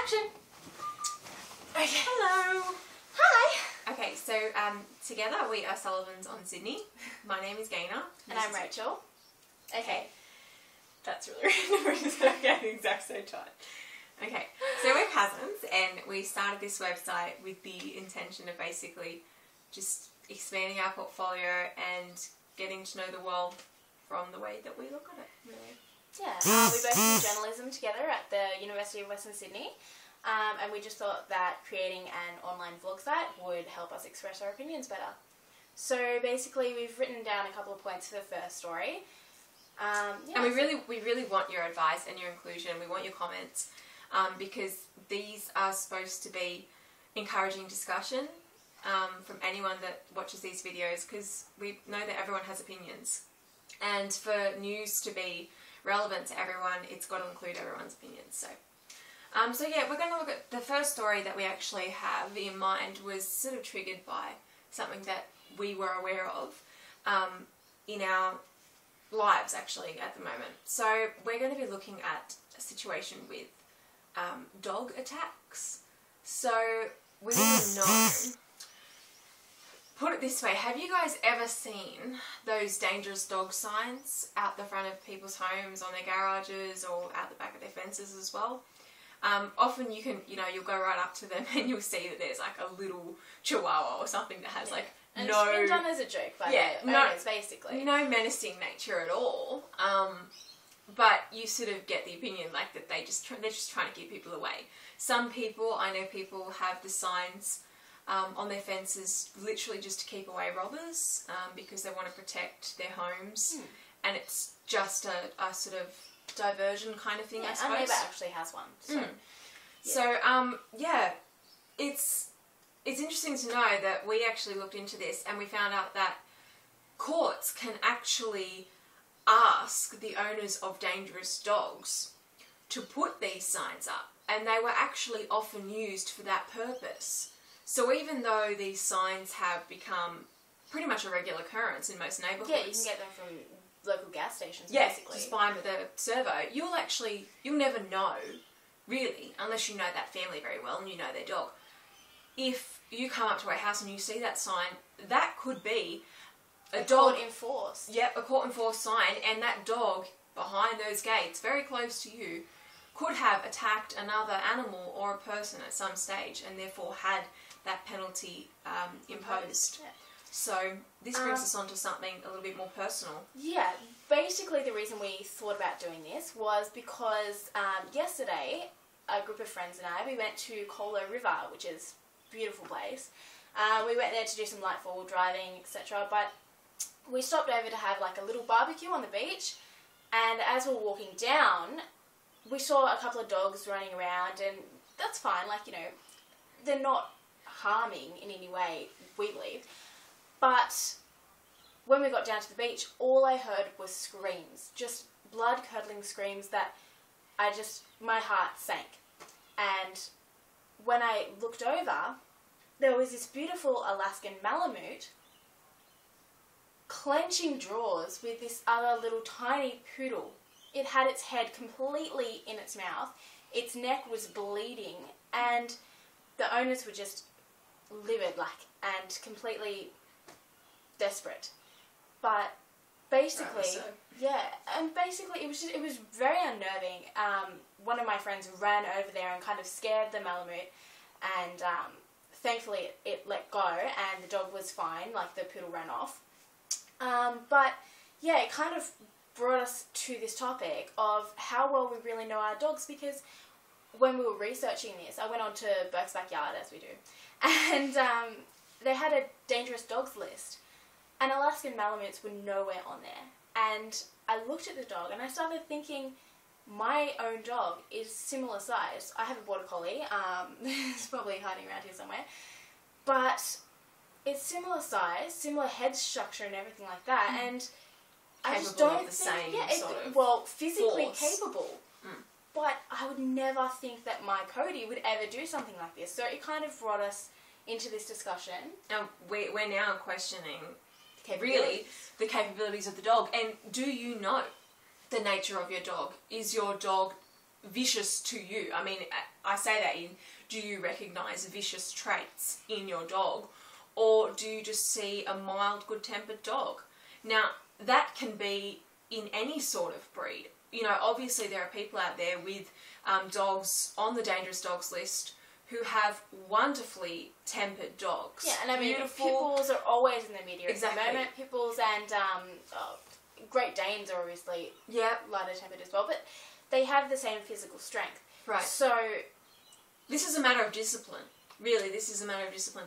Action! Okay. Hello! Hi! Okay, so together we are Sullivans on Sydney. My name is Gaynor. And I'm Rachel. Okay. That's really random. We're just okay at the exact same time. Okay, so we're cousins and we started this website with the intention of basically just expanding our portfolio and getting to know the world from the way that we look at it, really. Yeah, we both do journalism together at the University of Western Sydney, and we just thought that creating an online vlog site would help us express our opinions better. So basically we've written down a couple of points for the first story. And we really want your advice and your inclusion. We want your comments because these are supposed to be encouraging discussion from anyone that watches these videos, because we know that everyone has opinions. And for news to be relevant to everyone, it's got to include everyone's opinions. So yeah, we're going to look at the first story that we actually have in mind was sort of triggered by something that we were aware of in our lives actually at the moment. So we're going to be looking at a situation with dog attacks. So we need to know, put it this way, have you guys ever seen those dangerous dog signs out the front of people's homes, on their garages, or out the back of their fences as well? Often you can, you'll go right up to them and you'll see that there's like a little chihuahua or something that has like and no... it's been done as a joke by the owners, basically. No menacing nature at all. But you sort of get the opinion like that they're just trying to keep people away. Some people, I know people have the signs on their fences literally just to keep away robbers because they want to protect their homes. And it's just a sort of diversion kind of thing, I suppose. Our neighbour actually has one. So, yeah, it's interesting to know that we actually looked into this and we found out that courts can actually ask the owners of dangerous dogs to put these signs up, and they were actually often used for that purpose. So even though these signs have become pretty much a regular occurrence in most neighbourhoods... Yeah, you can get them from local gas stations, yeah, basically. Just buy them at the servo. You'll never know, really, unless you know that family very well and you know their dog. If you come up to a house and you see that sign, that could be a dog court-enforced. Yep, a court-enforced sign, and that dog behind those gates, very close to you, could have attacked another animal or a person at some stage, and therefore had that penalty imposed. Yeah. So this brings us on to something a little bit more personal. Yeah, basically the reason we thought about doing this was because yesterday a group of friends and I, we went to Colo River, which is a beautiful place. We went there to do some light forward driving, etc. But we stopped over to have like a little barbecue on the beach, and as we were walking down, we saw a couple of dogs running around, and that's fine, like, they're not harming in any way, we believe. But when we got down to the beach, all I heard was screams, just blood-curdling screams that my heart sank. And when I looked over, there was this beautiful Alaskan Malamute clenching jaws with this other little tiny poodle. It had its head completely in its mouth, its neck was bleeding, and the owners were just livid, and completely desperate. But basically, it was very unnerving. One of my friends ran over there and kind of scared the Malamute, and thankfully it let go and the dog was fine, like the poodle ran off. But yeah, it kind of brought us to this topic of how well we really know our dogs, because when we were researching this, I went on to Burke's Backyard, as we do, and they had a dangerous dogs list, and Alaskan Malamutes were nowhere on there. And I looked at the dog and I started thinking, my own dog is similar size. I have a border collie, it's probably hiding around here somewhere, but it's similar size, similar head structure and everything like that, and I just don't think, physically force. Capable, but I would never think that my Cody would ever do something like this. So it kind of brought us into this discussion. And we're now questioning really the capabilities of the dog. And do you know the nature of your dog? Is your dog vicious to you. I mean, I say that in, do you recognise vicious traits in your dog, or do you just see a mild, good-tempered dog? Now, that can be in any sort of breed. You know, obviously there are people out there with dogs on the dangerous dogs list who have wonderfully tempered dogs. Yeah, and I mean, beautiful. Pitbulls are always in the media Exactly. at the moment. Pitbulls and Great Danes are obviously lighter tempered as well, but they have the same physical strength. Right. So this is a matter of discipline. Really, this is a matter of discipline.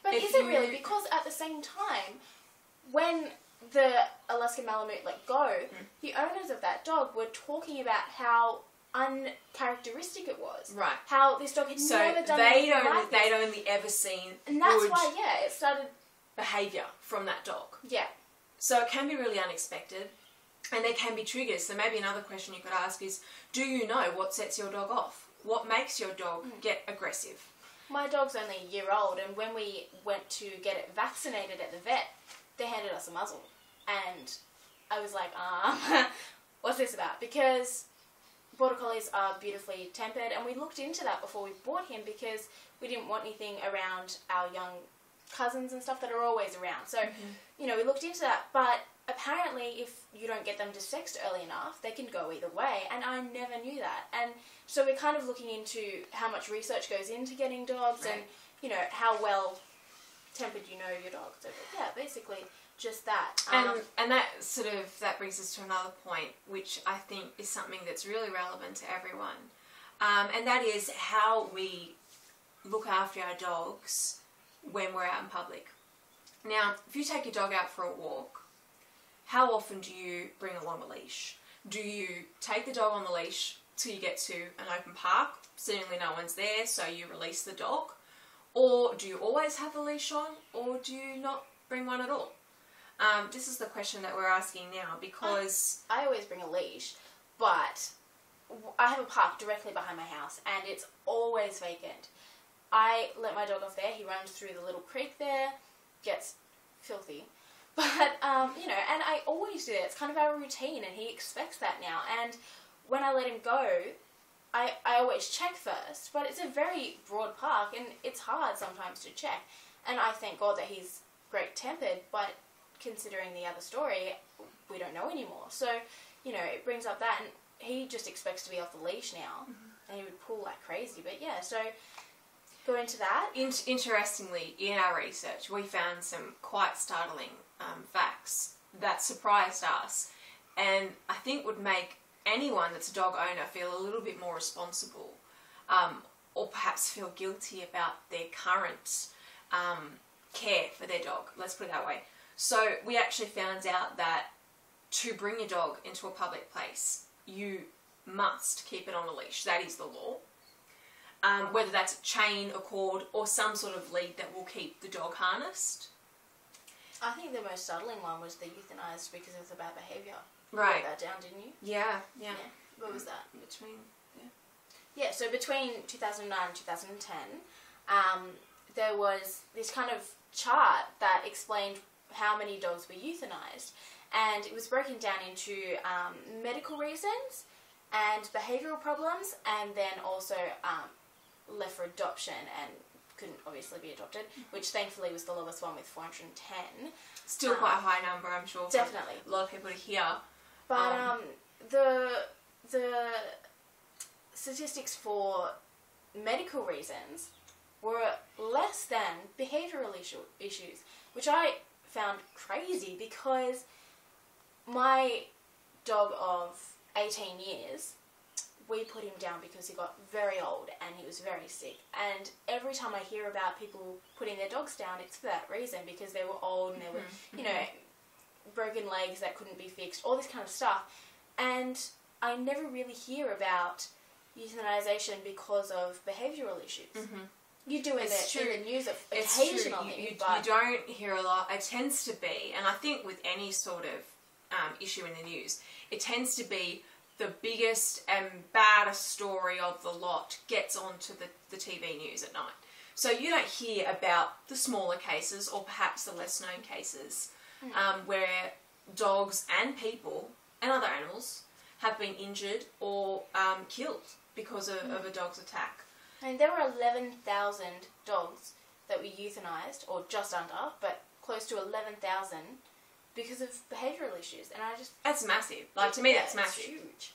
But is it really? Because at the same time, when the Alaskan Malamute let go, the owners of that dog were talking about how uncharacteristic it was. Right. How this dog had never done anything like this. They'd only ever seen and that's good why, it started behaviour from that dog. Yeah. So it can be really unexpected, and there can be triggers. So maybe another question you could ask is, do you know what sets your dog off? What makes your dog get aggressive? My dog's only a year old, and when we went to get it vaccinated at the vet, they handed us a muzzle. And I was like, what's this about? Because Border Collies are beautifully tempered, and we looked into that before we bought him because we didn't want anything around our young cousins and stuff that are always around. So, you know, we looked into that, but apparently if you don't get them desexed early enough, they can go either way, and I never knew that. And so we're kind of looking into how much research goes into getting dogs and, you know, how well tempered you know your dog. So, yeah, basically just that. And that brings us to another point, which I think is something that's really relevant to everyone. And that is how we look after our dogs when we're out in public. Now, if you take your dog out for a walk, how often do you bring along a leash? Do you take the dog on the leash till you get to an open park, seemingly no one's there, so you release the dog? Or do you always have the leash on, or do you not bring one at all? This is the question that we're asking now, because I always bring a leash, but I have a park directly behind my house, and it's always vacant. I let my dog off there. He runs through the little creek there, gets filthy. But, you know, and I always do that. It's kind of our routine, and he expects that now. And when I let him go, I always check first. But it's a very broad park, and it's hard sometimes to check. And I thank God that he's great-tempered, but considering the other story, we don't know anymore. So, you know, it brings up that, and he just expects to be off the leash now, and he would pull like crazy. But yeah, so go into that. Interestingly, in our research, we found some quite startling facts that surprised us, and I think would make anyone that's a dog owner feel a little bit more responsible, or perhaps feel guilty about their current care for their dog. Let's put it that way. So we actually found out that to bring your dog into a public place, you must keep it on a leash. That is the law. Whether that's a chain, a cord, or some sort of lead that will keep the dog harnessed. I think the most startling one was the euthanized because of the bad behaviour. Right. You wrote that down, didn't you? Yeah. What was that? Yeah, so between 2009 and 2010, there was this kind of chart that explained how many dogs were euthanized, and it was broken down into medical reasons and behavioural problems, and then also left for adoption and couldn't obviously be adopted, which thankfully was the lowest one with 410. Still quite a high number, I'm sure. Definitely. A lot of people to hear. But the statistics for medical reasons were less than behavioural issues, which I found crazy because my dog of 18 years, we put him down because he got very old and he was very sick. And every time I hear about people putting their dogs down, it's for that reason, because they were old and they were, you know, broken legs that couldn't be fixed, all this kind of stuff. And I never really hear about euthanization because of behavioural issues. You do in the news occasionally. You don't hear a lot. It tends to be, and I think with any sort of issue in the news, it tends to be the biggest and baddest story of the lot gets onto the TV news at night. So you don't hear about the smaller cases, or perhaps the less known cases, where dogs and people and other animals have been injured or killed because of a dog's attack. I mean, there were 11,000 dogs that were euthanized, or just under, but close to 11,000 because of behavioural issues. And I just... That's massive. Like, to me, that's it's massive. huge.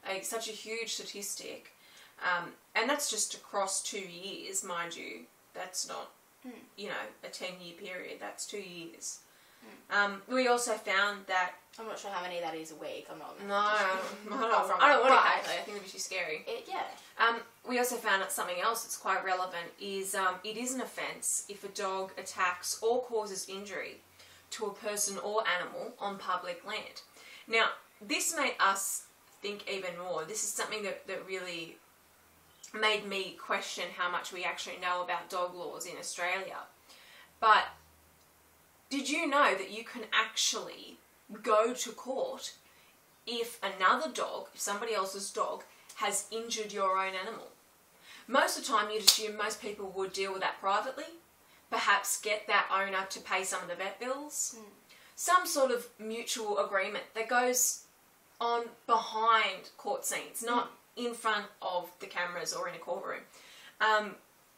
Like, such a huge statistic. And that's just across 2 years, mind you. That's not, you know, a 10-year period. That's 2 years. We also found that... I'm not sure how many that is a week. I'm not... No, I don't want to calculate. I think it would be too scary. We also found that something else that's quite relevant is it is an offence if a dog attacks or causes injury to a person or animal on public land. Now, this made us think even more. This is something that really made me question how much we actually know about dog laws in Australia. But did you know that you can actually go to court if another dog, if somebody else's dog, has injured your own animal? Most of the time you'd assume most people would deal with that privately, perhaps get that owner to pay some of the vet bills, some sort of mutual agreement that goes on behind court scenes, not in front of the cameras or in a courtroom.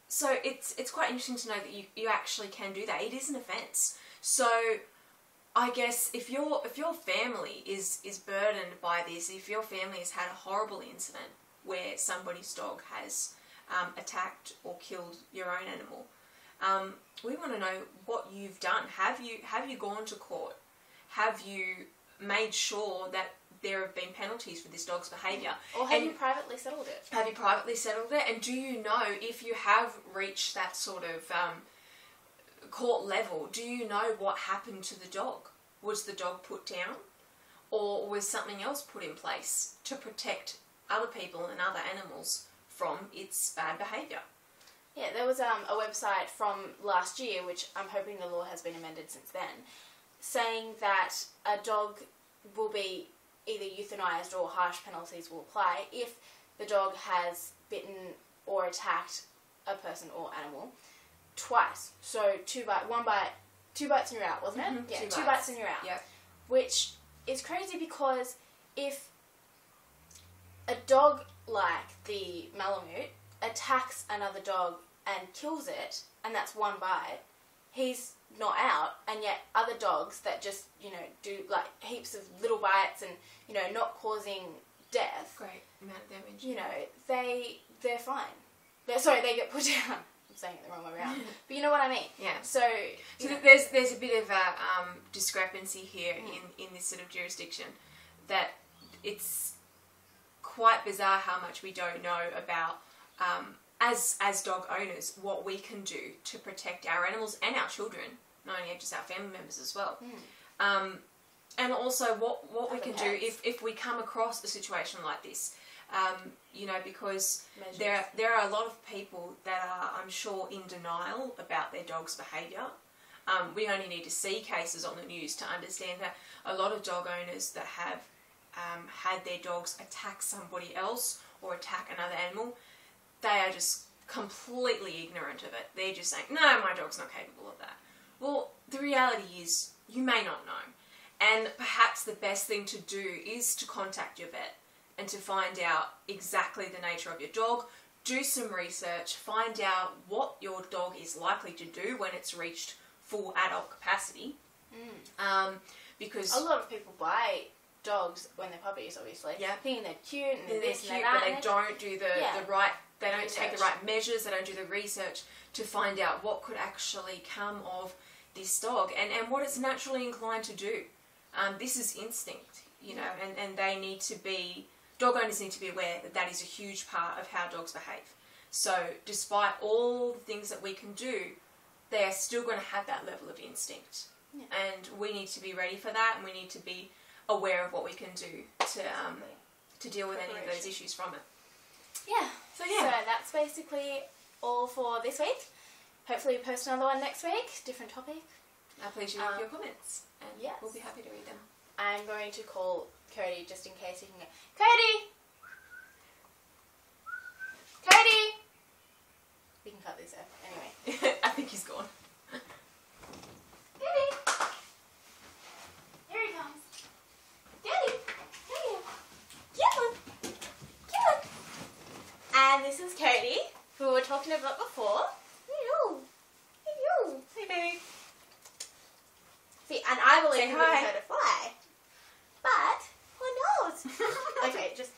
So it's quite interesting to know that you actually can do that. It is an offence. So I guess if your family is burdened by this, if your family has had a horrible incident where somebody's dog has attacked or killed your own animal, we want to know what you've done. Have you gone to court? Have you made sure that there have been penalties for this dog's behaviour? Or have you privately settled it? Have you privately settled it? And do you know if you have reached that sort of court level, do you know what happened to the dog? Was the dog put down? Or was something else put in place to protect other people and other animals from its bad behaviour? Yeah, there was a website from last year, which I'm hoping the law has been amended since then, saying that a dog will be either euthanized or harsh penalties will apply if the dog has bitten or attacked a person or animal twice. So two bites and you're out, wasn't it? Yeah, two bites and you're out. Yep. Which is crazy because if a dog like the Malamute attacks another dog and kills it, and that's one bite, he's not out, and yet other dogs that just, you know, do like heaps of little bites and, you know, not causing death. Great amount of damage. You know, they're fine. They get put down. I'm saying it the wrong way around. But you know what I mean? Yeah. So there's a bit of a discrepancy here in this sort of jurisdiction, that it's quite bizarre how much we don't know about as dog owners, what we can do to protect our animals and our children, not only just our family members as well. And also what we can do if we come across a situation like this. You know, because there are a lot of people that are, I'm sure, in denial about their dog's behaviour. We only need to see cases on the news to understand that a lot of dog owners that have had their dogs attack somebody else or attack another animal, they are just completely ignorant of it. They're just saying, no, my dog's not capable of that. Well, the reality is, you may not know. And perhaps the best thing to do is to contact your vet and to find out exactly the nature of your dog, do some research, find out what your dog is likely to do when it's reached full adult capacity. Because a lot of people buy dogs when they're puppies, obviously. Yeah. Thinking they're cute and they're this cute, and that. But they don't do the right, they don't take the right measures, they don't do the research to find out what could actually come of this dog and what it's naturally inclined to do. This is instinct, you know, and they need to be, dog owners need to be aware that that is a huge part of how dogs behave. So despite all the things that we can do, they are still going to have that level of instinct. Yeah. And we need to be ready for that, and we need to be aware of what we can do to deal with any of those issues from it. Yeah. So that's basically all for this week. Hopefully we post another one next week, different topic. Please share your comments, and we'll be happy to read them. I'm going to call Cody just in case he can go, Cody! Cody! We can cut this out anyway. I think he's gone. Daddy! Here he comes. Daddy! Daddy! Katie, who we were talking about before. Hello. Hello. Hey, baby. See, and I believe Say we would have hi. heard a fly. But, who knows? Okay, just